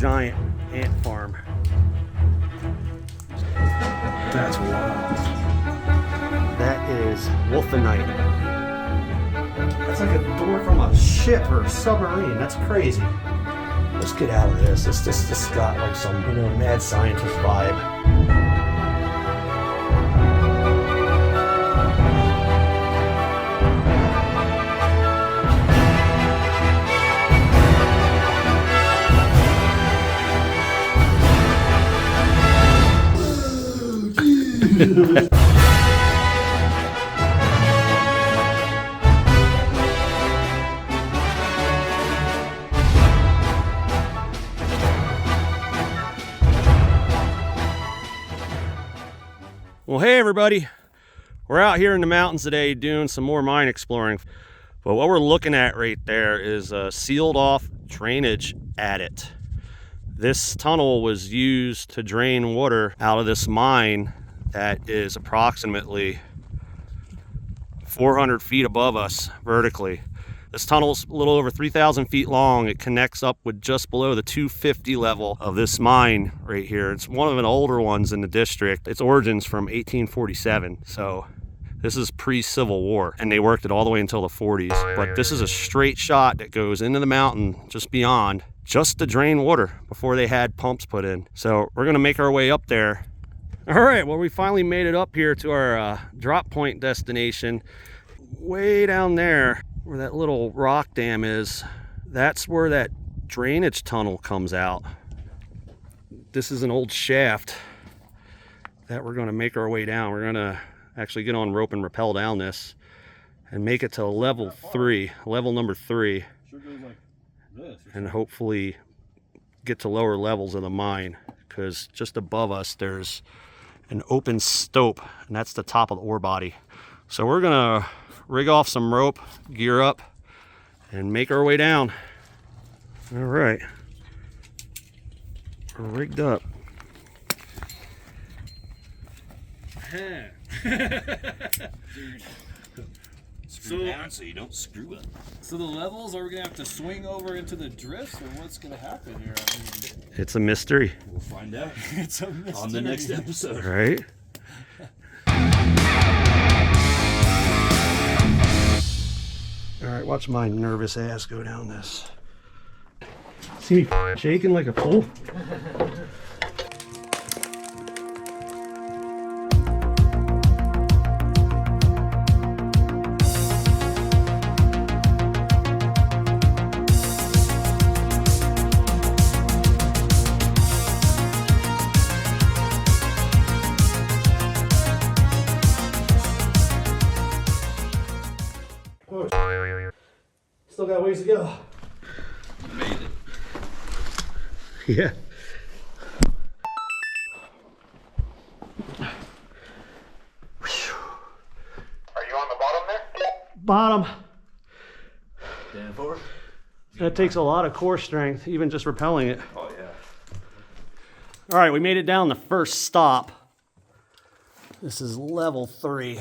giant ant farm. That's wild. That is wolfenite. That's like a door from a ship or a submarine. That's crazy. Let's get out of this. This got like some, mad scientist vibe. Well, hey everybody, we're out here in the mountains today doing some more mine exploring. But what we're looking at right there is a sealed off drainage adit. This tunnel was used to drain water out of this mine that is approximately 400 feet above us vertically. This tunnel's a little over 3,000 feet long. It connects up with just below the 250 level of this mine right here. It's one of the older ones in the district. Its origins from 1847, so this is pre-Civil War, and they worked it all the way until the 40s. But this is a straight shot that goes into the mountain just beyond, just to drain water before they had pumps put in. So we're gonna make our way up there. All right, well, we finally made it up here to our drop point destination. Way down there, where that little rock dam is, that's where that drainage tunnel comes out. This is an old shaft that we're gonna make our way down. We're gonna actually get on rope and rappel down this and make it to level number 3. Sure goes like this. And hopefully get to lower levels of the mine, because just above us there's an open stope, and that's the top of the ore body. So we're gonna rig off some rope, gear up, and make our way down. All right, we're rigged up. Screw down so you don't screw up. So the levels, are we gonna have to swing over into the drifts, or what's gonna happen here? I mean, It's a mystery. we'll find out. It's a mystery. On the next episode. Right? All right, watch my nervous ass go down this. See me shaking like a fool? Still got ways to go. You made it. Yeah. Are you on the bottom there? Bottom. Stand forward. That takes a lot of core strength, even just rappelling it. Oh yeah. All right, we made it down the first stop. This is level 3.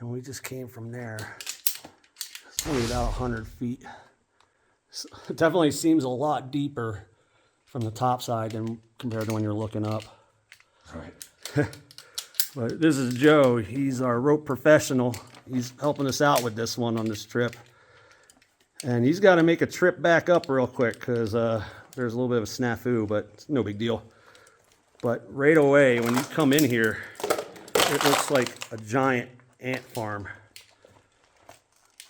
And we just came from there. It's only about 100 feet. So it definitely seems a lot deeper from the top side than compared to when you're looking up. All right. But this is Joe. He's our rope professional. He's helping us out with this one on this trip. And he's got to make a trip back up real quick because there's a little bit of a snafu, but it's no big deal. But right away, when you come in here, it looks like a giant ant farm.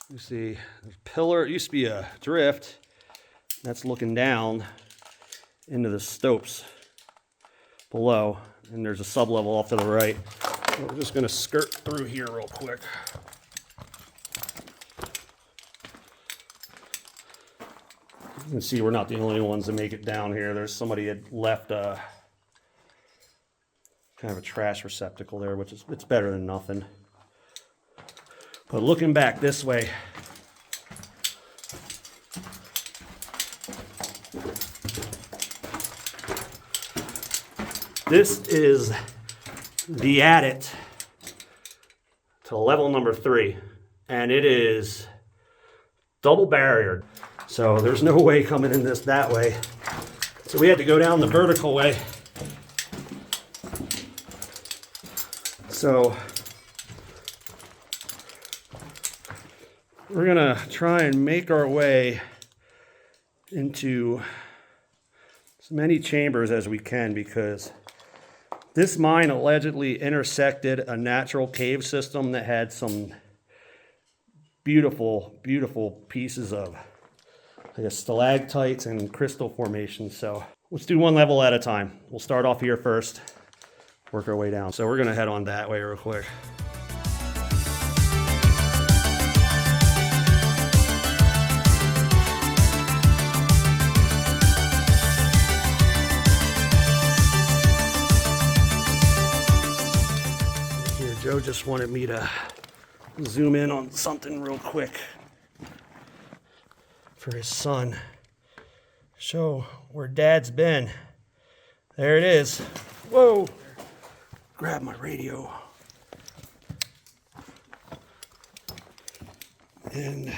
You see, there's a pillar. It used to be a drift. That's looking down into the stopes below. And there's a sub-level off to the right. So we're just going to skirt through here real quick. You can see we're not the only ones that make it down here. There's somebody had left a kind of a trash receptacle there, which is, it's better than nothing. But looking back this way, this is the adit to level number 3, and it is double barriered. So there's no way coming in this that way. So we had to go down the vertical way. So we're gonna try and make our way into as many chambers as we can, because this mine allegedly intersected a natural cave system that had some beautiful, beautiful pieces of, I guess, stalactites and crystal formations. So let's do one level at a time. We'll start off here first, work our way down. So we're gonna head on that way real quick. Here, Joe just wanted me to zoom in on something real quick for his son. Show where Dad's been. There it is. Whoa! Grab my radio. And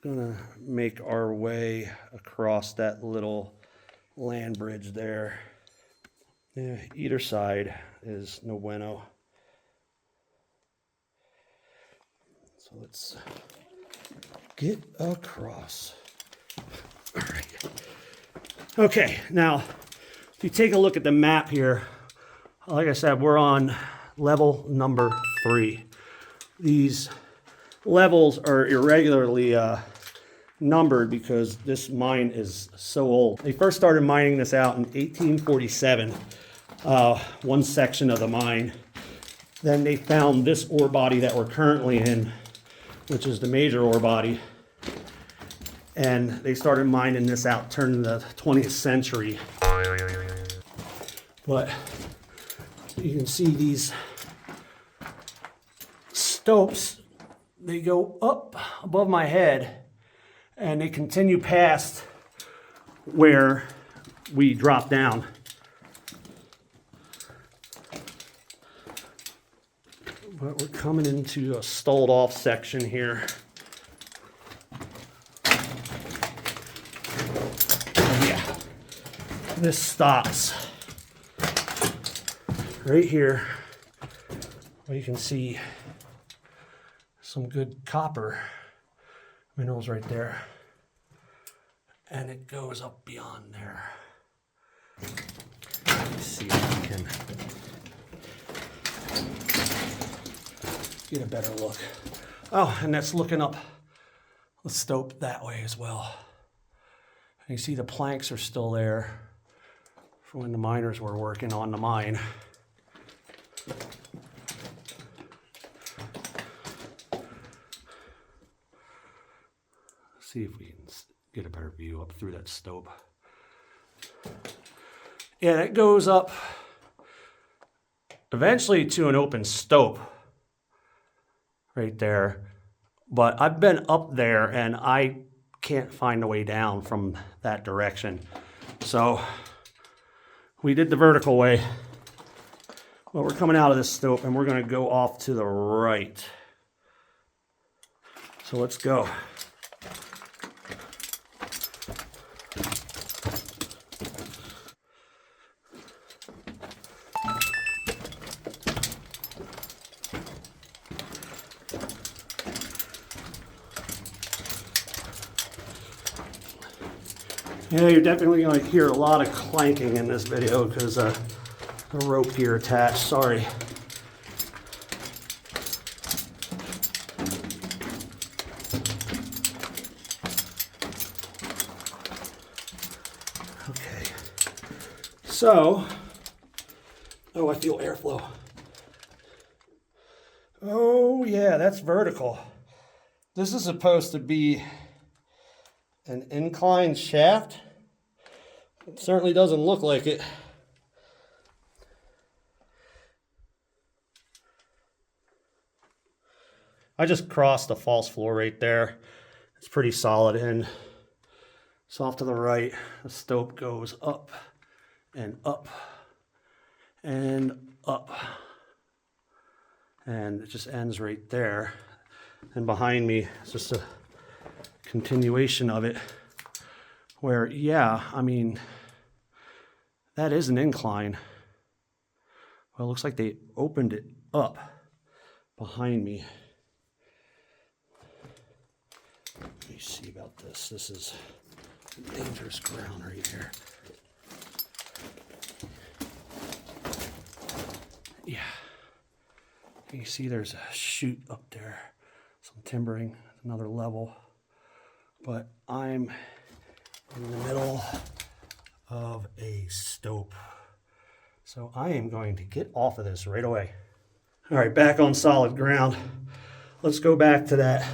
gonna make our way across that little land bridge there. Yeah, either side is no bueno. So let's get across. All right. Okay, now if you take a look at the map here, like I said, we're on level number 3. These levels are irregularly numbered because this mine is so old. They first started mining this out in 1847, one section of the mine. Then they found this ore body that we're currently in, which is the major ore body. And they started mining this out turning the 20th century. But you can see these stopes, they go up above my head and they continue past where we drop down. But we're coming into a stalled off section here. Yeah, this stops right here, where you can see some good copper minerals right there, and it goes up beyond there. Let's see if we can get a better look. Oh, and that's looking up the stope that way as well. And you see the planks are still there from when the miners were working on the mine. See if we can get a better view up through that stope. Yeah, that goes up eventually to an open stope right there. But I've been up there and I can't find a way down from that direction. So we did the vertical way. Well, we're coming out of this stope and we're going to go off to the right. So let's go. Yeah, you're definitely going to hear a lot of clanking in this video because the rope here attached. Sorry. Okay. So, oh, I feel airflow. Oh, yeah, that's vertical. This is supposed to be an inclined shaft. It certainly doesn't look like it. I just crossed the false floor right there. It's pretty solid, and so off to the right, the stope goes up and up and up, and it just ends right there. And behind me is just a continuation of it where, yeah, I mean, that is an incline. Well, it looks like they opened it up behind me. Let me see about this. This is dangerous ground right here. Yeah. You see there's a chute up there. Some timbering, another level. But I'm in the middle of a stope. So I am going to get off of this right away. All right, back on solid ground. Let's go back to that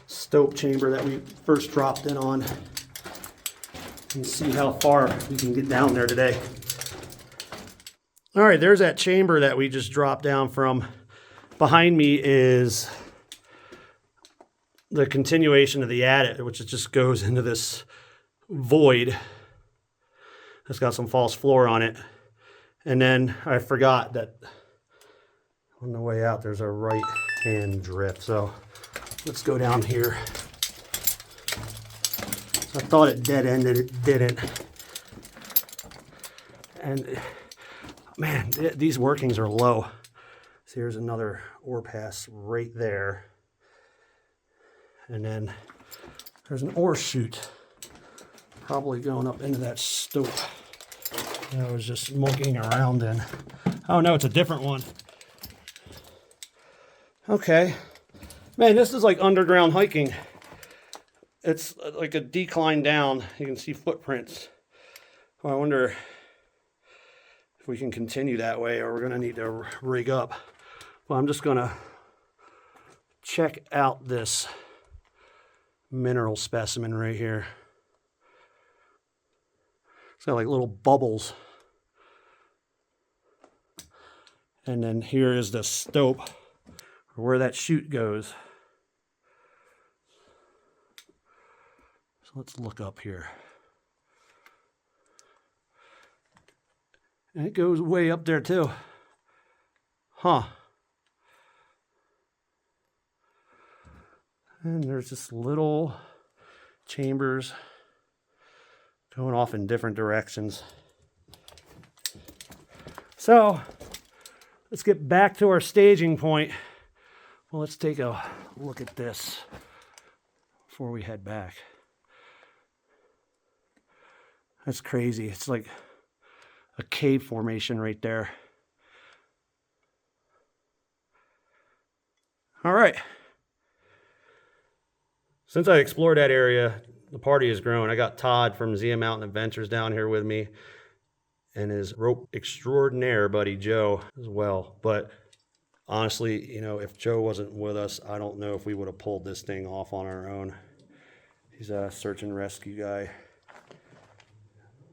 stope chamber that we first dropped in on and see how far we can get down there today. All right, there's that chamber that we just dropped down from. Behind me is the continuation of the adit, which just goes into this void. It's got some false floor on it. And then I forgot that on the way out, there's a right-hand drift. So let's go down here. So I thought it dead-ended, it didn't. And man, these workings are low. So here's another ore pass right there. And then there's an ore chute probably going up into that stope that I was just monkeying around in. Oh no, it's a different one. Okay. Man, this is like underground hiking. It's like a decline down. You can see footprints. Well, I wonder if we can continue that way or we're going to need to rig up. Well, I'm just going to check out this mineral specimen right here. It's got like little bubbles. And then here is the stope where that chute goes. So let's look up here. And it goes way up there too. Huh. And there's just little chambers going off in different directions. So let's get back to our staging point. Well, let's take a look at this before we head back. That's crazy. It's like a cave formation right there. All right. Since I explored that area, the party has grown. I got Todd from Zia Mountain Adventures down here with me and his rope extraordinaire buddy Joe as well. But honestly, you know, if Joe wasn't with us, I don't know if we would have pulled this thing off on our own. He's a search and rescue guy.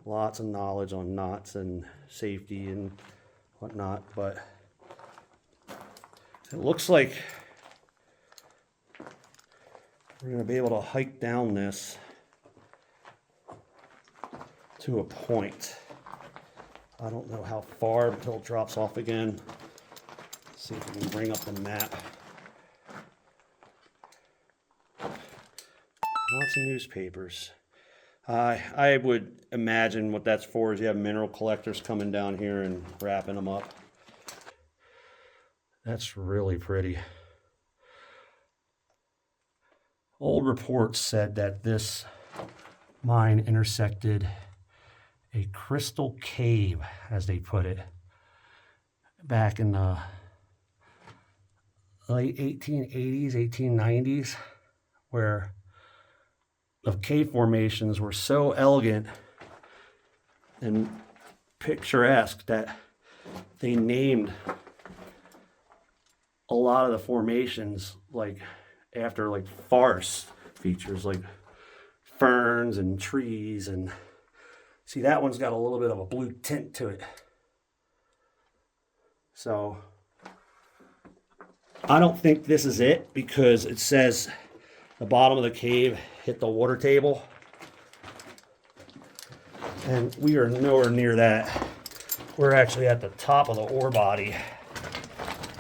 Lots of knowledge on knots and safety and whatnot, but it looks like we're going to be able to hike down this to a point. I don't know how far until it drops off again. Let's see if we can bring up the map. Lots of newspapers. I would imagine what that's for is you have mineral collectors coming down here and wrapping them up. That's really pretty. Old reports said that this mine intersected a crystal cave, as they put it, back in the late 1880s, 1890s, where the cave formations were so elegant and picturesque that they named a lot of the formations like after like forest features like ferns and trees. And see, that one's got a little bit of a blue tint to it. So I don't think this is it because it says the bottom of the cave hit the water table, and we are nowhere near that. We're actually at the top of the ore body.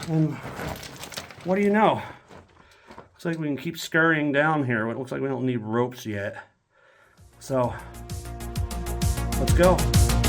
And what do you know? Looks like we can keep scurrying down here. It looks like we don't need ropes yet. So let's go.